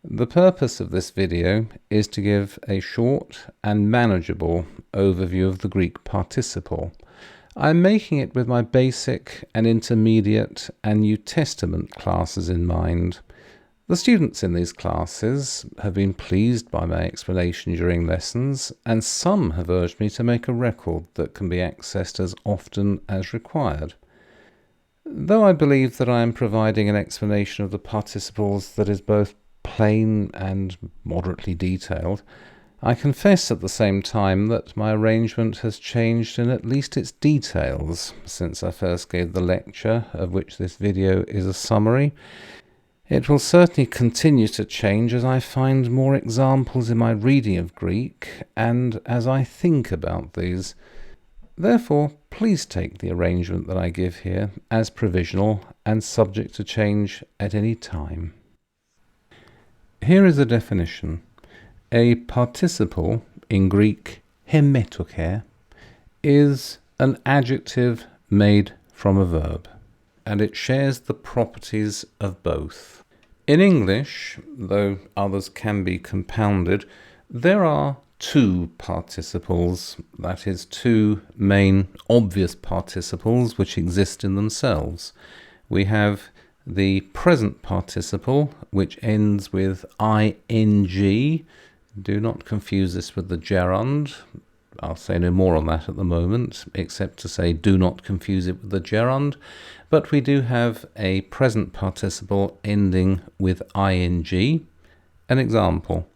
The purpose of this video is to give a short and manageable overview of the Greek participle. I'm making it with my basic and intermediate and New Testament classes in mind. The students in these classes have been pleased by my explanation during lessons, and some have urged me to make a record that can be accessed as often as required. Though I believe that I am providing an explanation of the participles that is both plain and moderately detailed, I confess at the same time that my arrangement has changed in at least its details since I first gave the lecture, of which this video is a summary. It will certainly continue to change as I find more examples in my reading of Greek and as I think about these. Therefore, please take the arrangement that I give here as provisional and subject to change at any time. Here is a definition. A participle, in Greek hemetoke, is an adjective made from a verb, and it shares the properties of both. In English, though others can be compounded, there are two participles, that is, two main obvious participles which exist in themselves. We have the present participle, which ends with ing. Do not confuse this with the gerund. I'll say no more on that at the moment, except to say do not confuse it with the gerund. But we do have a present participle ending with ing. An example.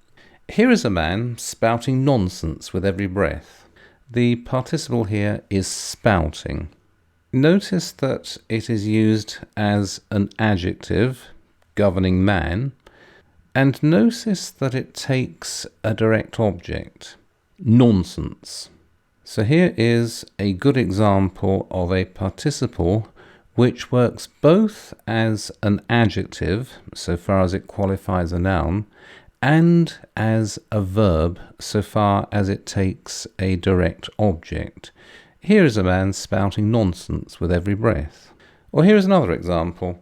Here is a man spouting nonsense with every breath. The participle here is spouting. Notice that it is used as an adjective governing man, and notice that it takes a direct object, nonsense. So here is a good example of a participle which works both as an adjective, so far as it qualifies a noun, and as a verb, so far as it takes a direct object. Here is a man spouting nonsense with every breath. Or here is another example.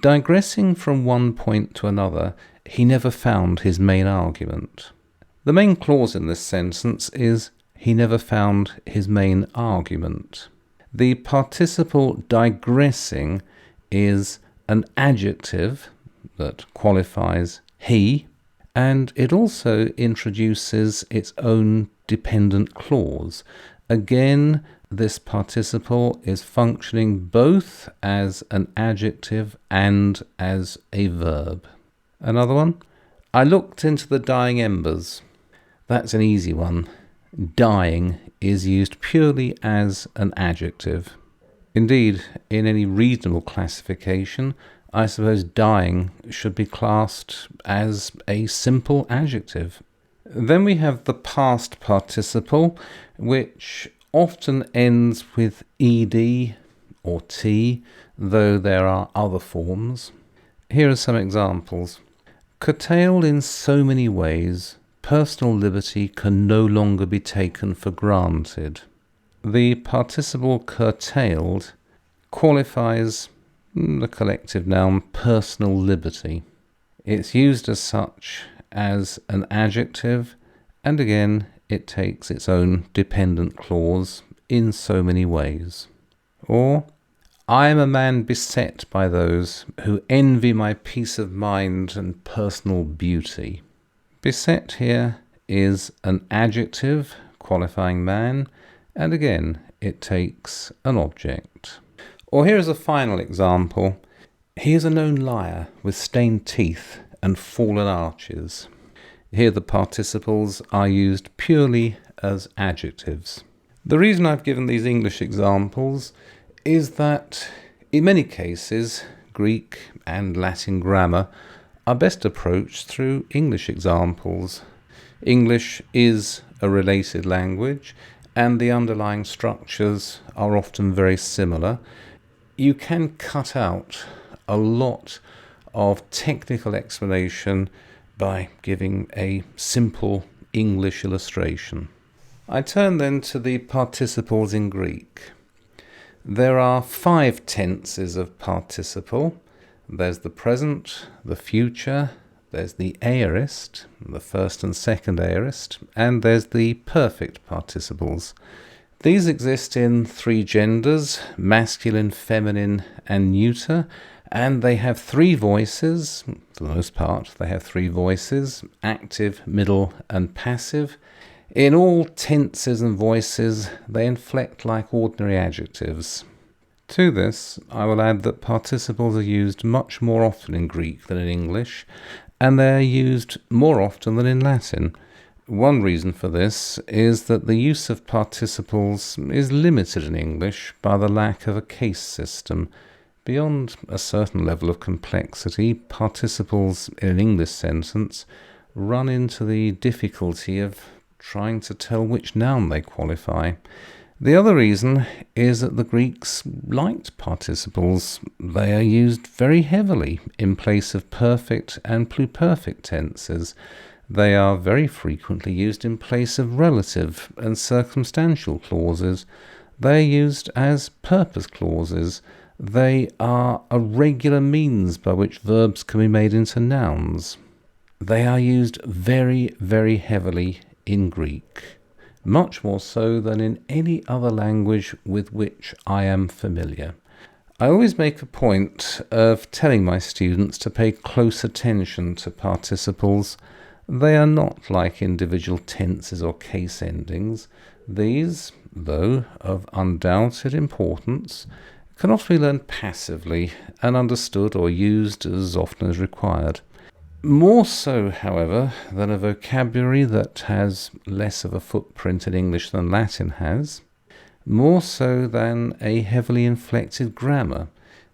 Digressing from one point to another, he never found his main argument. The main clause in this sentence is he never found his main argument. The participle digressing is an adjective that qualifies he, and it also introduces its own dependent clause. Again, this participle is functioning both as an adjective and as a verb. Another one. I looked into the dying embers. That's an easy one. Dying is used purely as an adjective. Indeed, in any reasonable classification, I suppose dying should be classed as a simple adjective. Then we have the past participle, which often ends with ed or t, though there are other forms. Here are some examples. Curtailed in so many ways, personal liberty can no longer be taken for granted. The participle curtailed qualifies the collective noun personal liberty. It's used as such as an adjective, and again it takes its own dependent clause in so many ways. Or, I am a man beset by those who envy my peace of mind and personal beauty. Beset here is an adjective qualifying man, and again it takes an object. Or here is a final example. He is a known liar with stained teeth and fallen arches. Here the participles are used purely as adjectives. The reason I've given these English examples is that in many cases Greek and Latin grammar are best approached through English examples. English is a related language and the underlying structures are often very similar. You can cut out a lot of technical explanation by giving a simple English illustration. I turn then to the participles in Greek. There are 5 tenses of participle. There's the present, the future, there's the aorist, the first and second aorist, and there's the perfect participles. These exist in 3 genders, masculine, feminine, and neuter, and they have 3 voices. For the most part, they have 3 voices, active, middle, and passive. In all tenses and voices, they inflect like ordinary adjectives. To this, I will add that participles are used much more often in Greek than in English, and they are used more often than in Latin. One reason for this is that the use of participles is limited in English by the lack of a case system. Beyond a certain level of complexity, participles in an English sentence run into the difficulty of trying to tell which noun they qualify. The other reason is that the Greeks liked participles. They are used very heavily in place of perfect and pluperfect tenses. They are very frequently used in place of relative and circumstantial clauses. They are used as purpose clauses. They are a regular means by which verbs can be made into nouns. They are used very, very heavily in Greek. Much more so than in any other language with which I am familiar. I always make a point of telling my students to pay close attention to participles. They are not like individual tenses or case endings. These, though of undoubted importance, can often be learned passively and understood or used as often as required. More so, however, than a vocabulary that has less of a footprint in English than Latin has, more so than a heavily inflected grammar,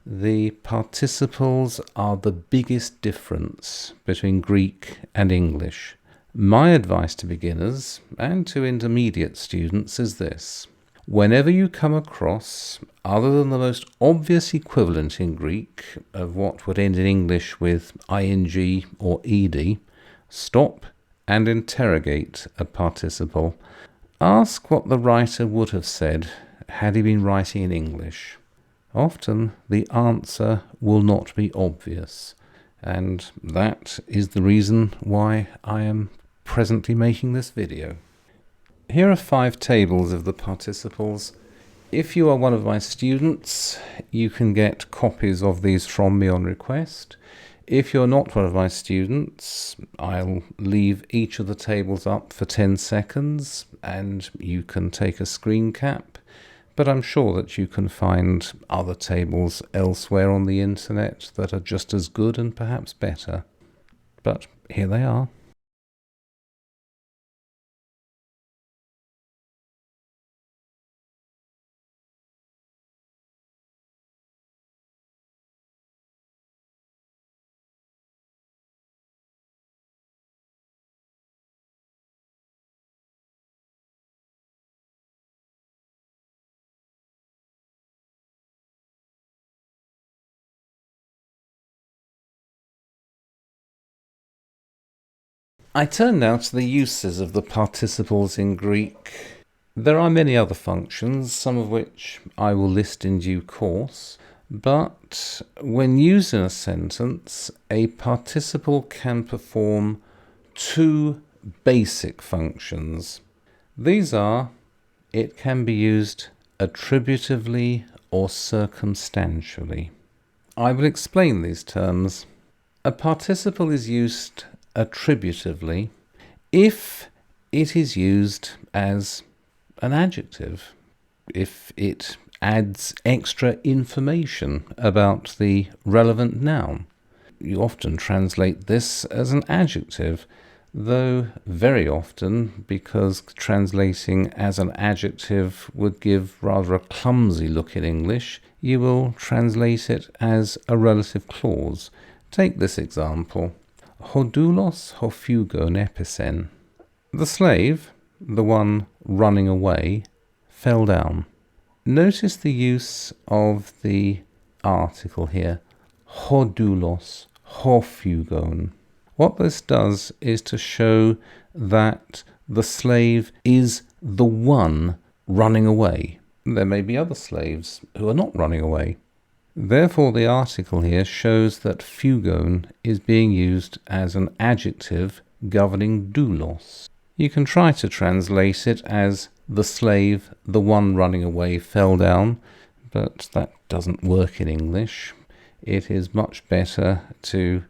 the participles are the biggest difference between Greek and English. My advice to beginners and to intermediate students is this. Whenever you come across, other than the most obvious equivalent in Greek of what would end in English with ing or ed, stop and interrogate a participle. Ask what the writer would have said had he been writing in English. Often the answer will not be obvious, and that is the reason why I am presently making this video. Here are 5 tables of the participles. If you are one of my students, you can get copies of these from me on request. If you're not one of my students, I'll leave each of the tables up for 10 seconds and you can take a screen cap. But I'm sure that you can find other tables elsewhere on the internet that are just as good and perhaps better. But here they are. I turn now to the uses of the participles in Greek. There are many other functions, some of which I will list in due course, but when used in a sentence, a participle can perform 2 basic functions. These are, it can be used attributively or circumstantially. I will explain these terms. A participle is used attributively if it is used as an adjective, if it adds extra information about the relevant noun. You often translate this as an adjective, though very often, because translating as an adjective would give rather a clumsy look in English, you will translate it as a relative clause. Take this example. Ho doulos ho fugon episen. The slave, the one running away, fell down. Notice the use of the article here. Ho doulos ho fugon. What this does is to show that the slave is the one running away. There may be other slaves who are not running away. Therefore, the article here shows that fugon is being used as an adjective governing doulos. You can try to translate it as the slave, the one running away, fell down, but that doesn't work in English. It is much better to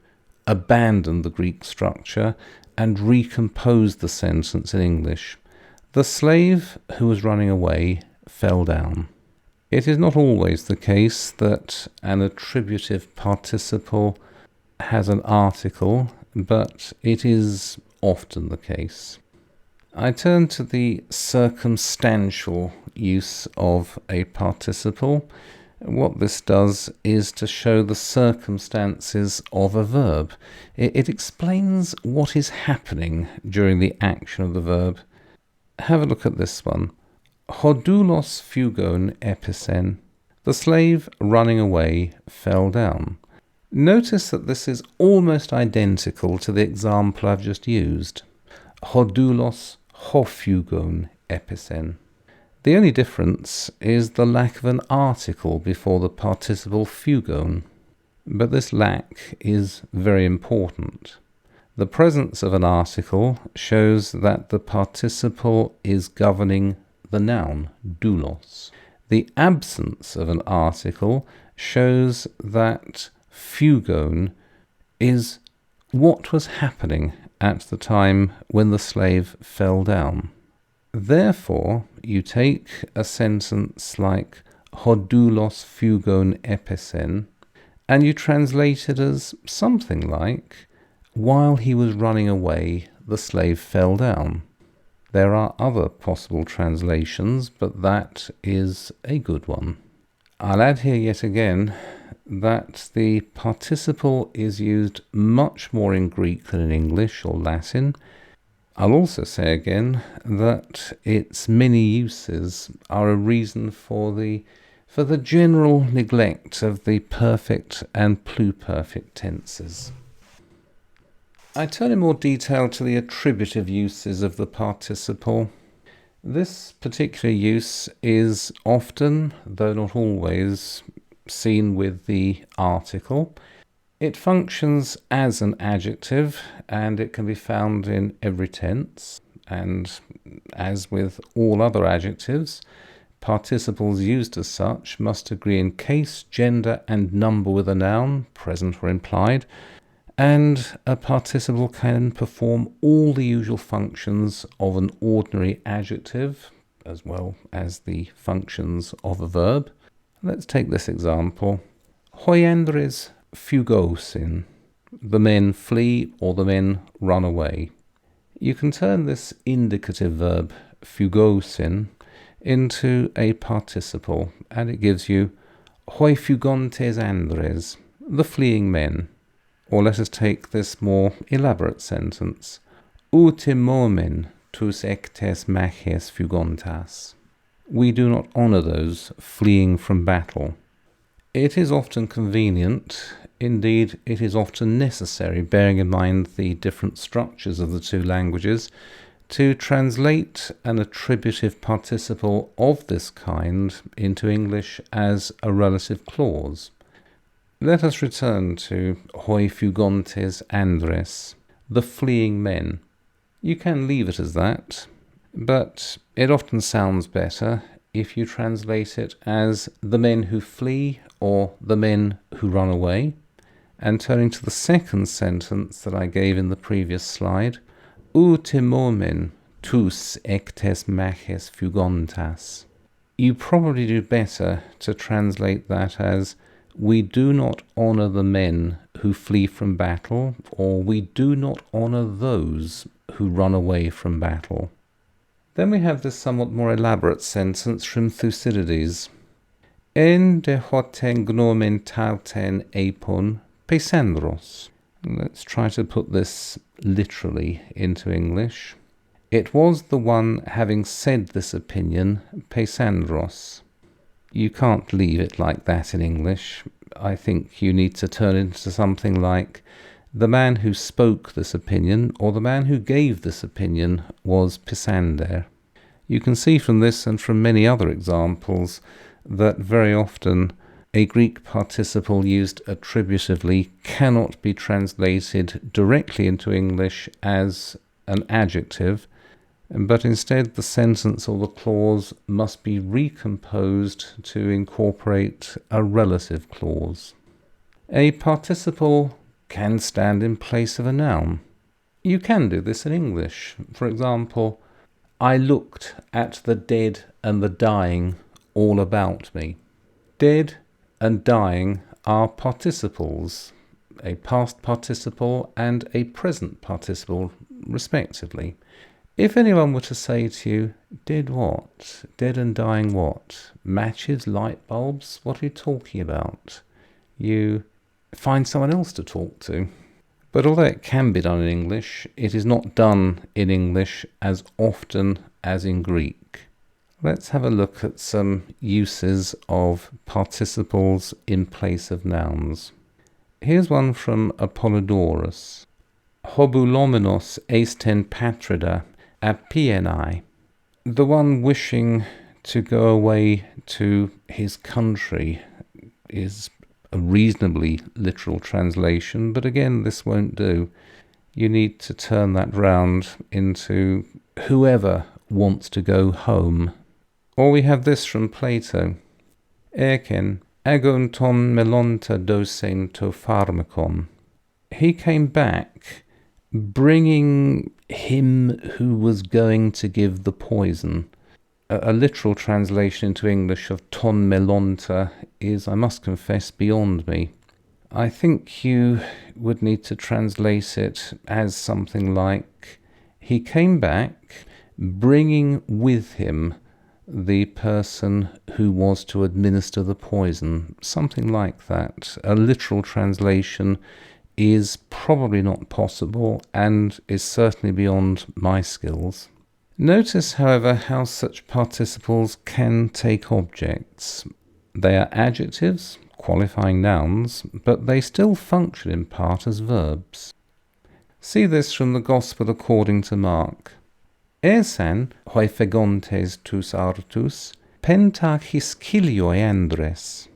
abandon the Greek structure and recompose the sentence in English. The slave who was running away fell down. It is not always the case that an attributive participle has an article, but it is often the case. I turn to the circumstantial use of a participle. What this does is to show the circumstances of a verb. It explains what is happening during the action of the verb. Have a look at this one. Hodoulos fugon episen. The slave running away fell down. Notice that this is almost identical to the example I've just used. Hodoulos ho fugon episen. The only difference is the lack of an article before the participle fugon, but this lack is very important. The presence of an article shows that the participle is governing the noun, doulos. The absence of an article shows that fugon is what was happening at the time when the slave fell down. Therefore, you take a sentence like hodoulos fugon episen and you translate it as something like, while he was running away, the slave fell down. There are other possible translations, but that is a good one. I'll add here yet again that the participle is used much more in Greek than in English or Latin. I'll also say again that its many uses are a reason for the general neglect of the perfect and pluperfect tenses. I turn in more detail to the attributive uses of the participle. This particular use is often, though not always, seen with the article. It functions as an adjective and it can be found in every tense, and as with all other adjectives, participles used as such must agree in case, gender and number with a noun, present or implied, and a participle can perform all the usual functions of an ordinary adjective as well as the functions of a verb. Let's take this example. Hoiandres fugosin. The men flee or the men run away. You can turn this indicative verb fugosin into a participle and it gives you hoi fugontes andres, the fleeing men. Or let us take this more elaborate sentence. Utimomen tus ectes maches fugontas. We do not honour those fleeing from battle. It is often convenient, indeed it is often necessary, bearing in mind the different structures of the two languages, to translate an attributive participle of this kind into English as a relative clause. Let us return to hoi fugontes andres, the fleeing men. You can leave it as that, but it often sounds better if you translate it as the men who flee or the men who run away. And turning to the second sentence that I gave in the previous slide, utimomen tus ectes maches fugontas. You probably do better to translate that as we do not honour the men who flee from battle, or we do not honour those who run away from battle. Then we have this somewhat more elaborate sentence from Thucydides. En de hoten gnomen tauten epon peisandros. Let's try to put this literally into English. It was the one having said this opinion, peisandros. You can't leave it like that in English. I think you need to turn it into something like the man who spoke this opinion or the man who gave this opinion was Pisander. You can see from this and from many other examples that very often A Greek participle used attributively cannot be translated directly into English as an adjective, but instead the sentence or the clause must be recomposed to incorporate a relative clause. A participle can stand in place of a noun. You can do this in English. For example, I looked at the dead and the dying all about me. Dead and dying are participles, a past participle and a present participle, respectively. If anyone were to say to you, dead what? Dead and dying what? Matches, light bulbs? What are you talking about? You find someone else to talk to. But although it can be done in English, it is not done in English as often as in Greek. Let's have a look at some uses of participles in place of nouns. Here's one from Apollodorus. Hobulomenos eisten patrida apienai. The one wishing to go away to his country is a reasonably literal translation, but again, this won't do. You need to turn that round into whoever wants to go home. Or we have this from Plato. Erken agon ton melonta dosen to pharmakon. He came back bringing him who was going to give the poison. A literal translation into English of ton melonta is, I must confess, beyond me. I think you would need to translate it as something like, he came back bringing with him the person who was to administer the poison. Something like that. A literal translation is probably not possible and is certainly beyond my skills. Notice, however, how such participles can take objects. They are adjectives, qualifying nouns, but they still function in part as verbs. See this from the Gospel according to Mark. Esan hoi fegontes tus artus, pentachis kilioi andres.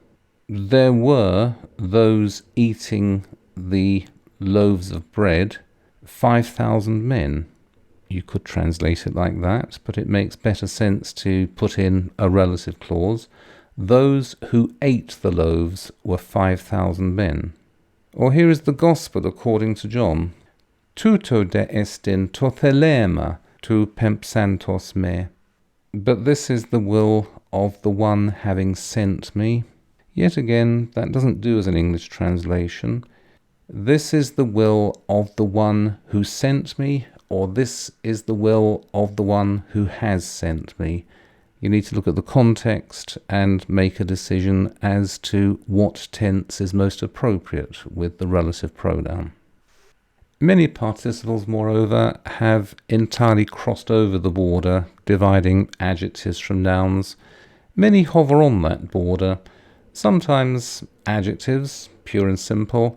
There were those eating the loaves of bread, 5,000 men. You could translate it like that, but it makes better sense to put in a relative clause. Those who ate the loaves were 5,000 men. Or here is the Gospel according to John. Tuto de estin to thelema tu pempsantos me. But this is the will of the one having sent me. Yet again, that doesn't do as an English translation. This is the will of the one who sent me, or this is the will of the one who has sent me. You need to look at the context and make a decision as to what tense is most appropriate with the relative pronoun. Many participles, moreover, have entirely crossed over the border, dividing adjectives from nouns. Many hover on that border, sometimes adjectives, pure and simple,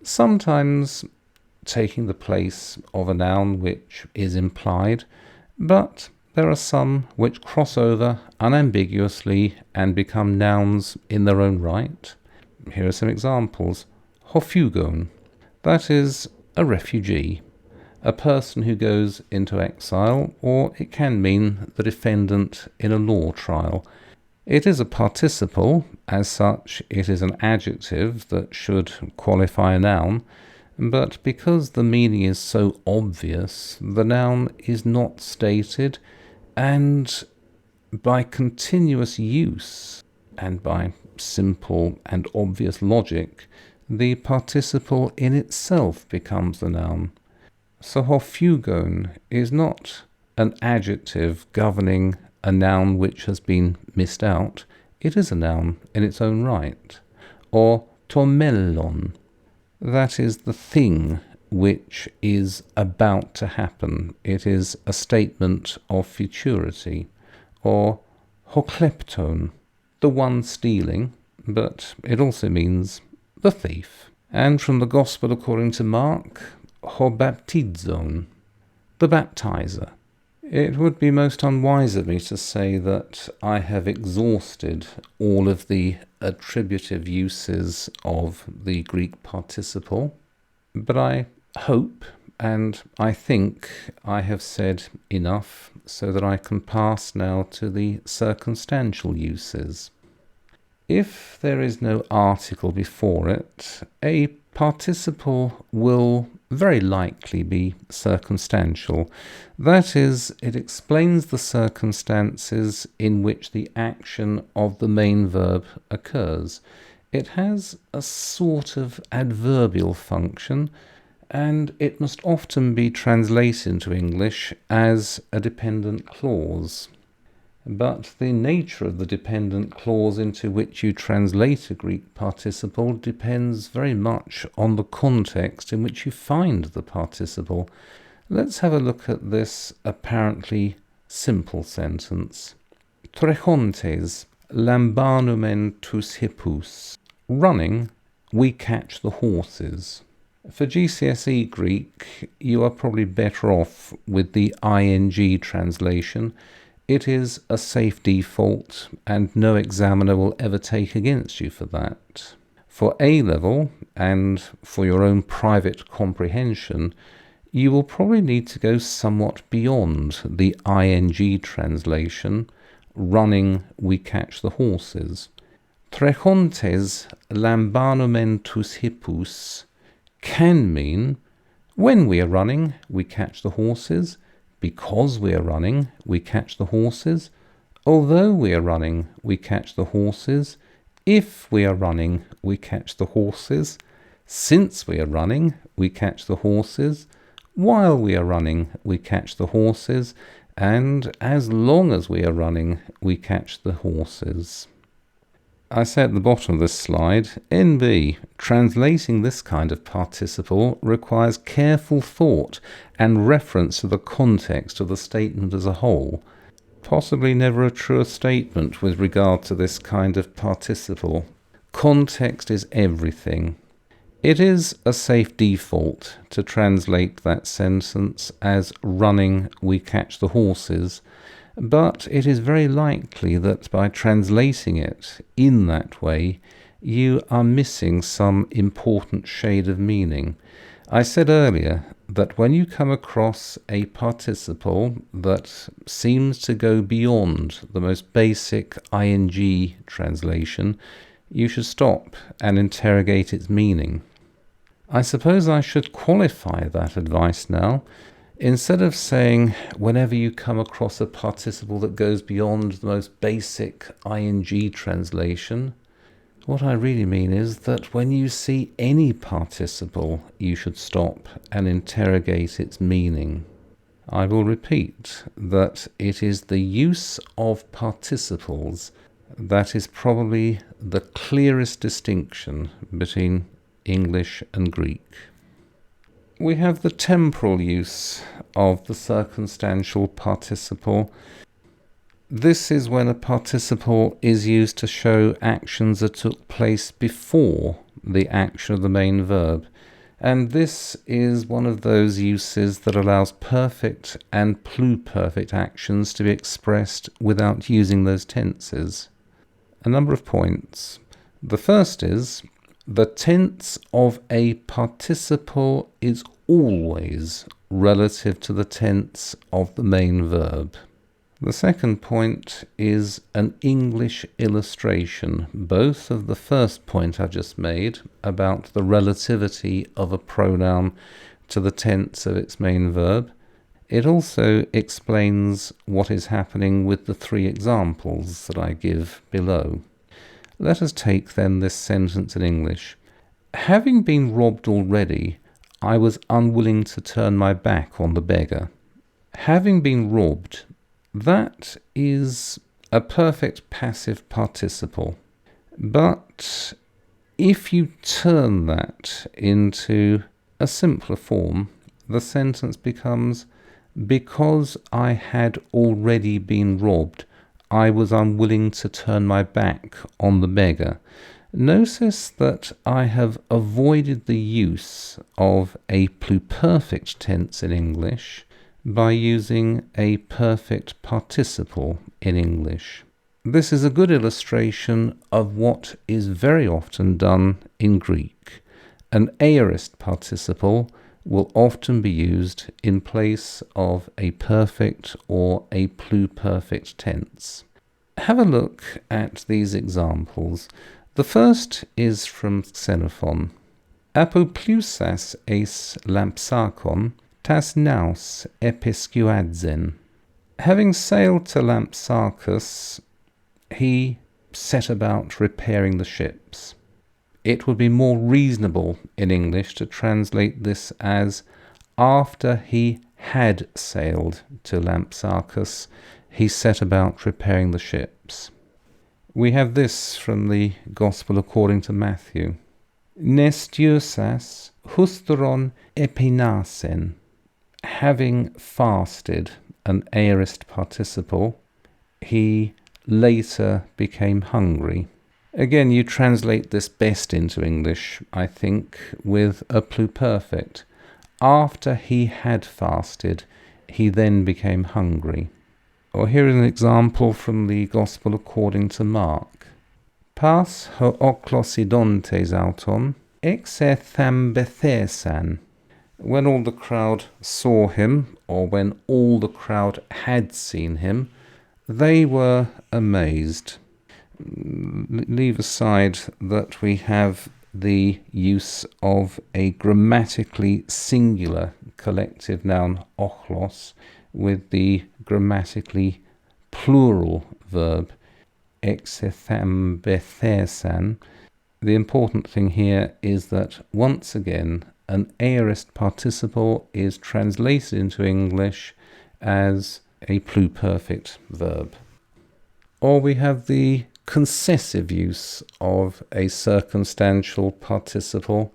sometimes taking the place of a noun which is implied, but there are some which cross over unambiguously and become nouns in their own right. Here are some examples. Hofugon, that is a refugee, a person who goes into exile, or it can mean the defendant in a law trial. It is a participle, as such it is an adjective that should qualify a noun, but because the meaning is so obvious, the noun is not stated, and by continuous use, and by simple and obvious logic, the participle in itself becomes the noun. So hofugon is not an adjective governing a noun which has been missed out. It is a noun in its own right. Or tomellon, that is the thing which is about to happen. It is a statement of futurity. Or hoklepton, the one stealing, but it also means the thief. And from the Gospel according to Mark, hobaptizon, the baptizer. It would be most unwise of me to say that I have exhausted all of the attributive uses of the Greek participle, but I hope and I think I have said enough so that I can pass now to the circumstantial uses. If there is no article before it, a participle will very likely be circumstantial. That is, it explains the circumstances in which the action of the main verb occurs. It has a sort of adverbial function, and it must often be translated into English as a dependent clause. But the nature of the dependent clause into which you translate a Greek participle depends very much on the context in which you find the participle. Let's have a look at this apparently simple sentence. Trechontes lambanumen tus hippus. Running, we catch the horses. For GCSE Greek, you are probably better off with the ing translation. It is a safe default, and no examiner will ever take against you for that. For A-level, and for your own private comprehension, you will probably need to go somewhat beyond the ing translation, running, we catch the horses. Trechontes lambanumen tus hippus can mean, when we are running, we catch the horses. Because we are running, we catch the horses. Although we are running, we catch the horses. If we are running, we catch the horses. Since we are running, we catch the horses. While we are running, we catch the horses. And as long as we are running, we catch the horses. I say at the bottom of this slide, NB, translating this kind of participle requires careful thought and reference to the context of the statement as a whole. Possibly never a truer statement with regard to this kind of participle. Context is everything. It is a safe default to translate that sentence as running, we catch the horses, but it is very likely that by translating it in that way, you are missing some important shade of meaning. I said earlier that when you come across a participle that seems to go beyond the most basic ing translation, you should stop and interrogate its meaning. I suppose I should qualify that advice now. Instead of saying, whenever you come across a participle that goes beyond the most basic ing translation, what I really mean is that when you see any participle, you should stop and interrogate its meaning. I will repeat that it is the use of participles that is probably the clearest distinction between English and Greek. We have the temporal use of the circumstantial participle. This is when a participle is used to show actions that took place before the action of the main verb. And this is one of those uses that allows perfect and pluperfect actions to be expressed without using those tenses. A number of points. The first is, the tense of a participle is always relative to the tense of the main verb. The second point is an English illustration, both of the first point I've just made about the relativity of a pronoun to the tense of its main verb. It also explains what is happening with the three examples that I give below. Let us take then this sentence in English. Having been robbed already, I was unwilling to turn my back on the beggar. Having been robbed, that is a perfect passive participle. But if you turn that into a simpler form, the sentence becomes, because I had already been robbed, I was unwilling to turn my back on the beggar. Notice that I have avoided the use of a pluperfect tense in English, by using a perfect participle in English. This is a good illustration of what is very often done in Greek. An aorist participle will often be used in place of a perfect or a pluperfect tense. Have a look at these examples. The first is from Xenophon. Apoplousas eis lampsakon tas nous episkuadzen. Having sailed to Lampsacus, he set about repairing the ships. It would be more reasonable in English to translate this as after he had sailed to Lampsacus, he set about repairing the ships. We have this from the Gospel according to Matthew. Nestiusas hustron epinasen. Having fasted, an aorist participle, he later became hungry. Again, you translate this best into English, I think, with a pluperfect. After he had fasted, he then became hungry. Or here is an example from the Gospel according to Mark. Pas ho oklosidontes auton, exethambethesan. When all the crowd saw him, or when all the crowd had seen him, they were amazed. Leave aside that we have the use of a grammatically singular collective noun ochlos with the grammatically plural verb exethambethesan. The important thing here is that once again an aorist participle is translated into English as a pluperfect verb. Or we have the concessive use of a circumstantial participle.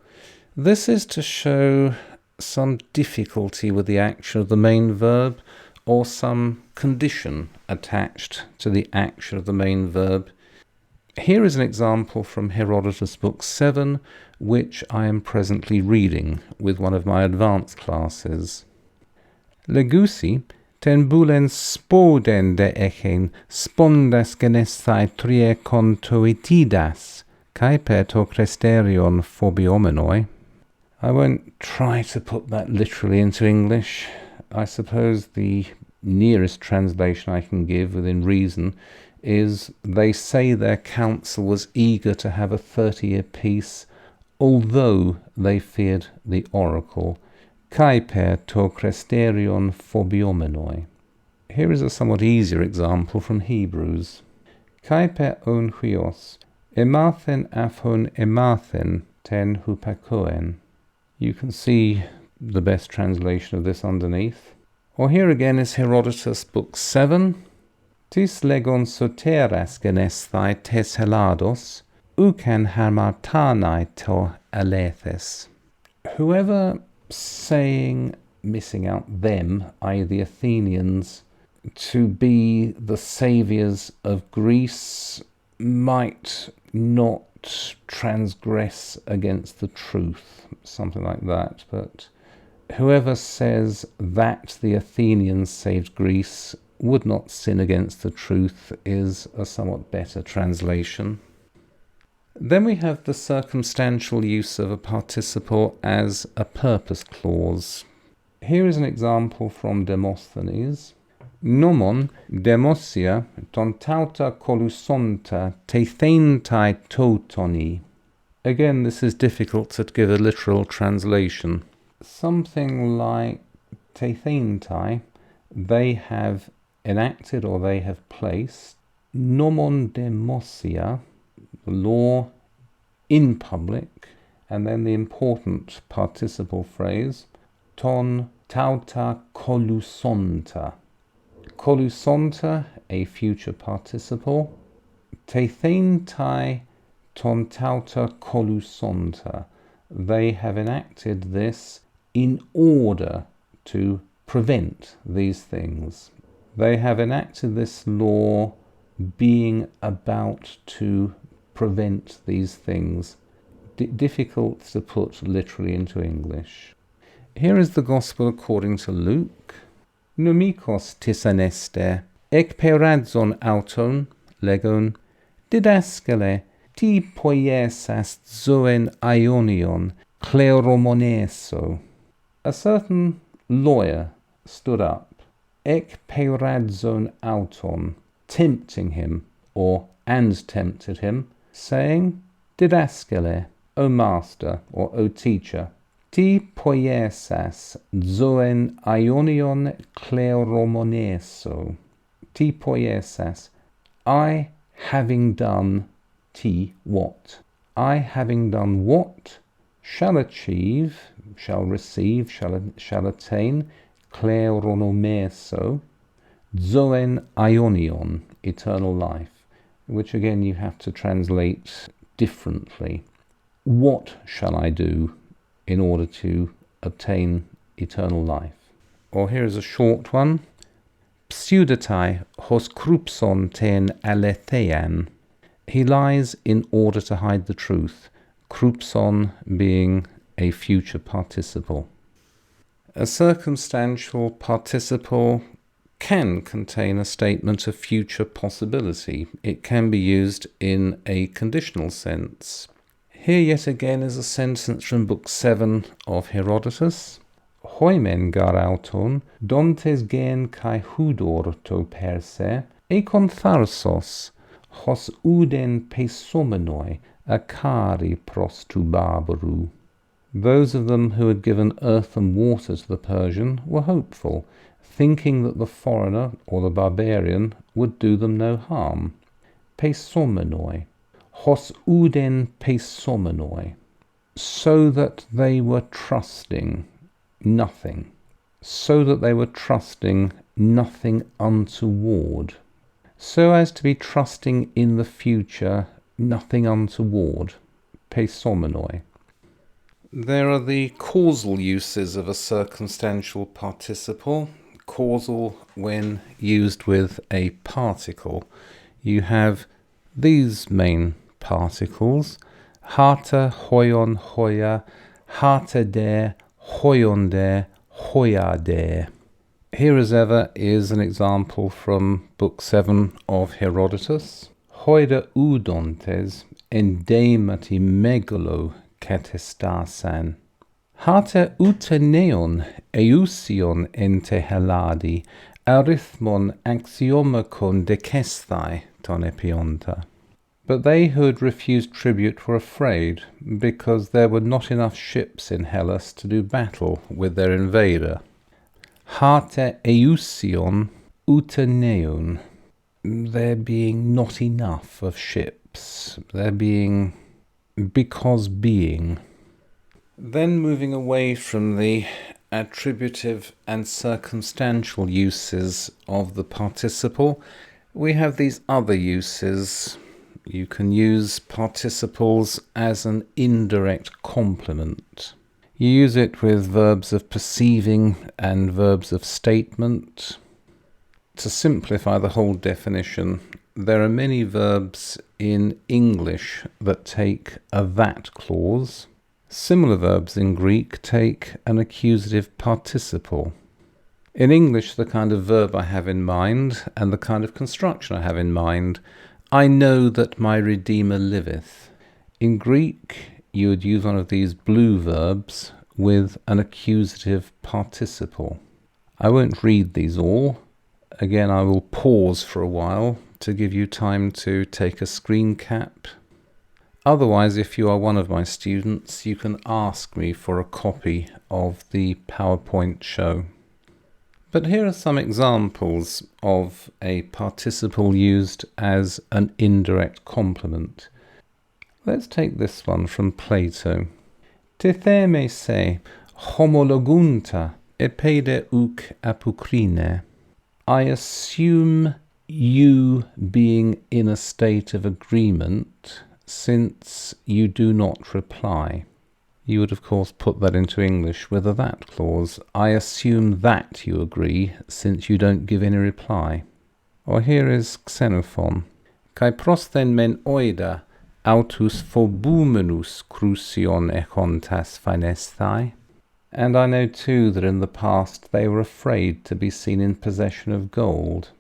This is to show some difficulty with the action of the main verb or some condition attached to the action of the main verb. Here is an example from Herodotus Book 7, which I am presently reading with one of my advanced classes. Legusi ten bulen spoden de echen spondas genestai trie contoitidas, kai per to cresterion phobiomenoi. I won't try to put that literally into English. I suppose the nearest translation I can give within reason is they say their council was eager to have a 30-year peace, although they feared the oracle. Kai per to cresterion phobiomenoi. Here is a somewhat easier example from Hebrews. Kai per on huios, emathen aphon emathen ten hupakoen. You can see the best translation of this underneath. Or here again is Herodotus Book 7. Tis legon soteras genesthai tes helados, uken harmartanai to alethes. Whoever saying, missing out them, i.e. the Athenians, to be the saviours of Greece might not transgress against the truth, something like that. But whoever says that the Athenians saved Greece would not sin against the truth is a somewhat better translation. Then we have the circumstantial use of a participle as a purpose clause. Here is an example from Demosthenes. Nomon demosia ton tauta colusonta teithentai tautoni. Again, this is difficult to give a literal translation. Something like teithentai, they have enacted or they have placed. Nomon demosia, the law in public, and then the important participle phrase, ton tauta colusonta. Colusonta, a future participle. Teithentai ton tauta colusonta. They have enacted this in order to prevent these things. They have enacted this law being about to prevent these things. Difficult to put literally into English. Here is the Gospel according to Luke. Numikos tis aneste, ec peradzon auton, legon, didaskele, ti poiesas zoen aionion, kleromoneso. A certain lawyer stood up, ec peradzon auton, tempting him, and tempted him, saying, didaskele, O master, or O teacher, ti poiesas zoen aionion kleromoneso. Ti poiesas, I having done, ti what? I having done what? Shall achieve, shall receive, shall attain, kleronomeso, zoen aionion, eternal life, which again you have to translate differently. What shall I do in order to obtain eternal life? Or here is a short one. Pseudatai hos krupson ten alethean. He lies in order to hide the truth. Krupson being a future participle. A circumstantial participle can contain a statement of future possibility. It can be used in a conditional sense. Here yet again is a sentence from Book 7 of Herodotus. Hoimen garauton, dontes gen kai hudor to perse, econ tharsos, hos uden pesomenoi, acari prostubabaru. Those of them who had given earth and water to the Persian were hopeful, thinking that the foreigner or the barbarian would do them no harm. Pesomenoi, hos uden pesomenoi, so that they were trusting nothing, so that they were trusting nothing untoward, so as to be trusting in the future nothing untoward. Pesomenoi. There are the causal uses of a circumstantial participle. Causal when used with a particle. You have these main particles: hata, hoion, hoia, hata de, hoionde, hoiade. Here as ever is an example from Book 7 of Herodotus. Hoida udontes endemati megalo ketestasan. Hata uteneon eusion ente heladi, arithmon axiomakon decesthai ton epionta. But they who had refused tribute were afraid, because there were not enough ships in Hellas to do battle with their invader. Hata eusion uteneon, there being not enough of ships, there being because being. Then moving away from the attributive and circumstantial uses of the participle, we have these other uses. You can use participles as an indirect complement. You use it with verbs of perceiving and verbs of statement. To simplify the whole definition, there are many verbs in English that take a that clause. Similar verbs in Greek take an accusative participle. In English, the kind of verb I have in mind and the kind of construction I have in mind: I know that my Redeemer liveth. In Greek, you would use one of these blue verbs with an accusative participle. I won't read these all. Again, I will pause for a while to give you time to take a screen cap. Otherwise, if you are one of my students, you can ask me for a copy of the PowerPoint show. But here are some examples of a participle used as an indirect complement. Let's take this one from Plato. Titheme se homologunta epede uc apokrine. I assume you being in a state of agreement, since you do not reply. You would of course put that into English with a that clause. I assume that you agree, since you don't give any reply. Or here is Xenophon. Kai prosthen men oida autus phobumenus crucion echontas phanesthai. And I know too that in the past they were afraid to be seen in possession of gold.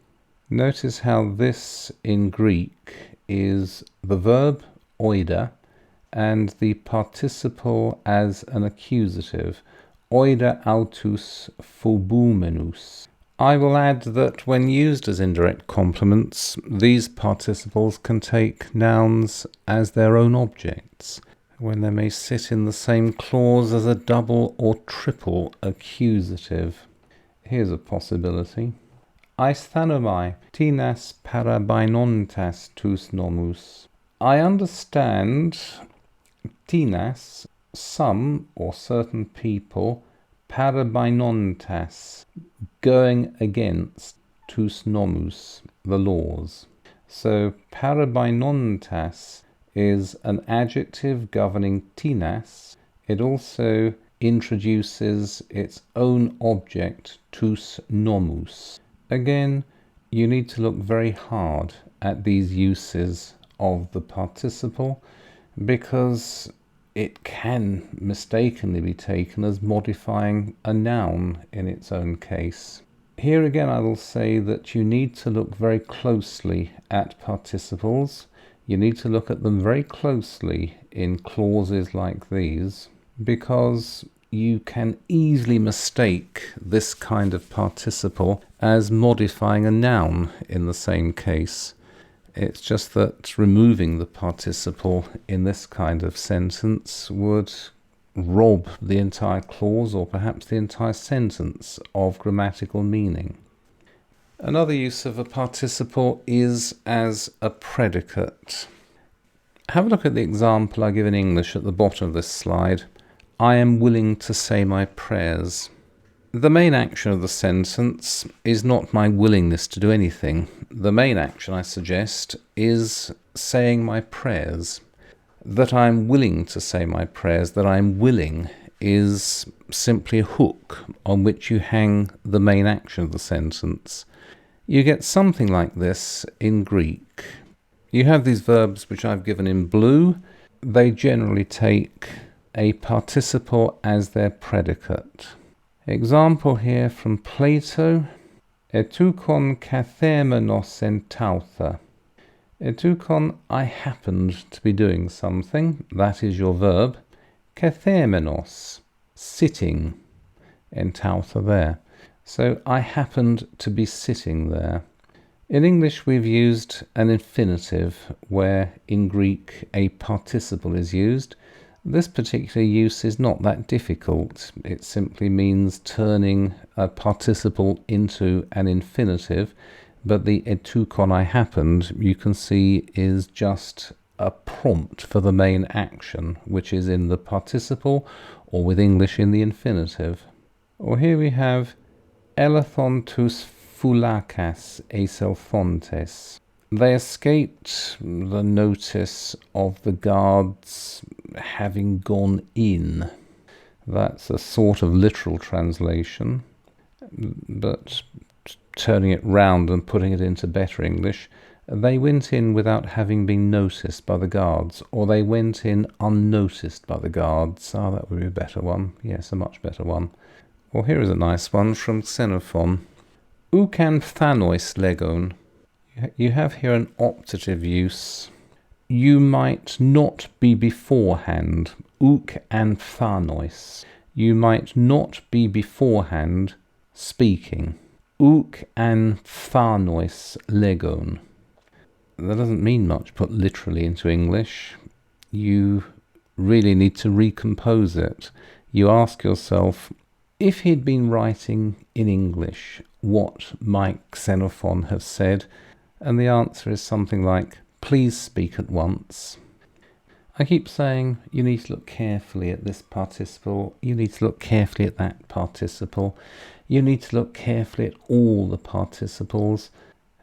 Notice how this in Greek is the verb oida and the participle as an accusative, oida autus phobumenus. I will add that when used as indirect complements, these participles can take nouns as their own objects, when they may sit in the same clause as a double or triple accusative. Here's a possibility. Aisthanomai tinas parabainontas tus nomus. I understand tinas, some or certain people, parabainontas, going against tus nomus, the laws. So parabainontas is an adjective governing tinas. It also introduces its own object, tus nomus. Again, you need to look very hard at these uses of the participle, because it can mistakenly be taken as modifying a noun in its own case. Here again I will say that you need to look very closely at participles. You need to look at them very closely in clauses like these, because you can easily mistake this kind of participle as modifying a noun in the same case. It's just that removing the participle in this kind of sentence would rob the entire clause or perhaps the entire sentence of grammatical meaning. Another use of a participle is as a predicate. Have a look at the example I give in English at the bottom of this slide. I am willing to say my prayers. The main action of the sentence is not my willingness to do anything. The main action, I suggest, is saying my prayers. That I'm willing to say my prayers, that I'm willing, is simply a hook on which you hang the main action of the sentence. You get something like this in Greek. You have these verbs which I've given in blue. They generally take a participle as their predicate. Example here from Plato. Etukon kathemenos entautha. Etukon, I happened to be doing something. That is your verb. Kathemenos, sitting. Entautha there. So I happened to be sitting there. In English we've used an infinitive where in Greek a participle is used. This particular use is not that difficult. It simply means turning a participle into an infinitive, but the etukon I happened, you can see, is just a prompt for the main action, which is in the participle, or with English in the infinitive. Or here we have elathon tus phulakas eselphontes. They escaped the notice of the guards having gone in. That's a sort of literal translation, but turning it round and putting it into better English, they went in without having been noticed by the guards, or they went in unnoticed by the guards. Ah, that would be a better one. Yes, a much better one. Well, here is a nice one from Xenophon. Oukan phthanois legon. You have here an optative use. You might not be beforehand. Ouk and phthanois. You might not be beforehand speaking. Ouk and phthanois legon. That doesn't mean much put literally into English. You really need to recompose it. You ask yourself, if he'd been writing in English, what might Xenophon have said? And the answer is something like, please speak at once. I keep saying you need to look carefully at this participle, you need to look carefully at that participle, you need to look carefully at all the participles,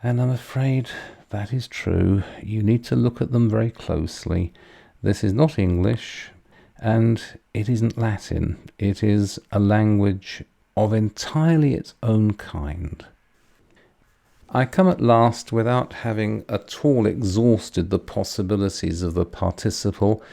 and I'm afraid that is true. You need to look at them very closely. This is not English, and it isn't Latin. It is a language of entirely its own kind. I come at last, without having at all exhausted the possibilities of the participle,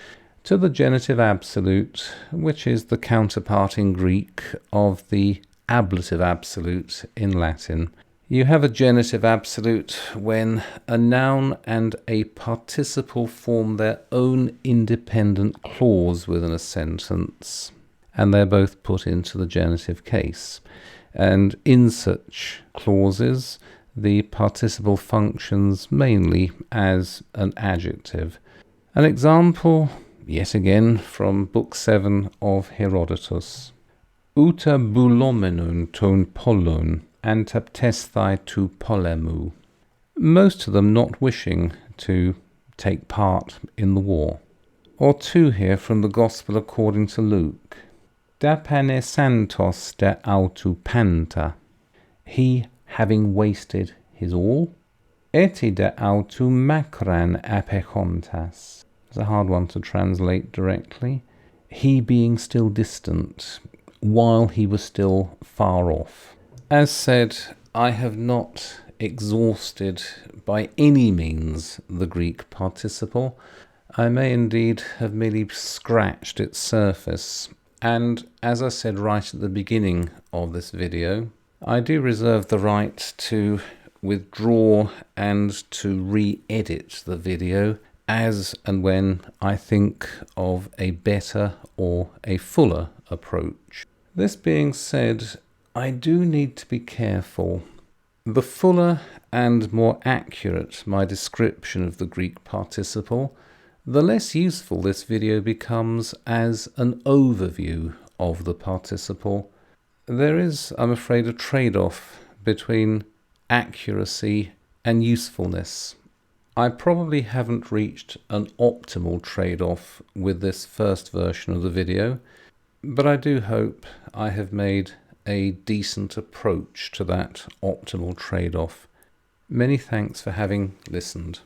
to the Genitive Absolute, which is the counterpart in Greek of the Ablative Absolute in Latin. You have a Genitive Absolute when a noun and a participle form their own independent clause within a sentence, and they're both put into the genitive case. And in such clauses, the participle functions mainly as an adjective. An example, yet again, from Book 7 of Herodotus. Uta boulomenon ton pollon antaptesthai tu polemu. Most of them not wishing to take part in the war. Or two here from the Gospel according to Luke. Dapanesantos de autu panta. He having wasted his all. Eti de autu macran apechontas. It's a hard one to translate directly. He being still distant, while he was still far off. As said, I have not exhausted by any means the Greek participle. I may indeed have merely scratched its surface. And as I said right at the beginning of this video, I do reserve the right to withdraw and to re-edit the video as and when I think of a better or a fuller approach. This being said, I do need to be careful. The fuller and more accurate my description of the Greek participle, the less useful this video becomes as an overview of the participle. There is, I'm afraid, a trade-off between accuracy and usefulness. I probably haven't reached an optimal trade-off with this first version of the video, but I do hope I have made a decent approach to that optimal trade-off. Many thanks for having listened.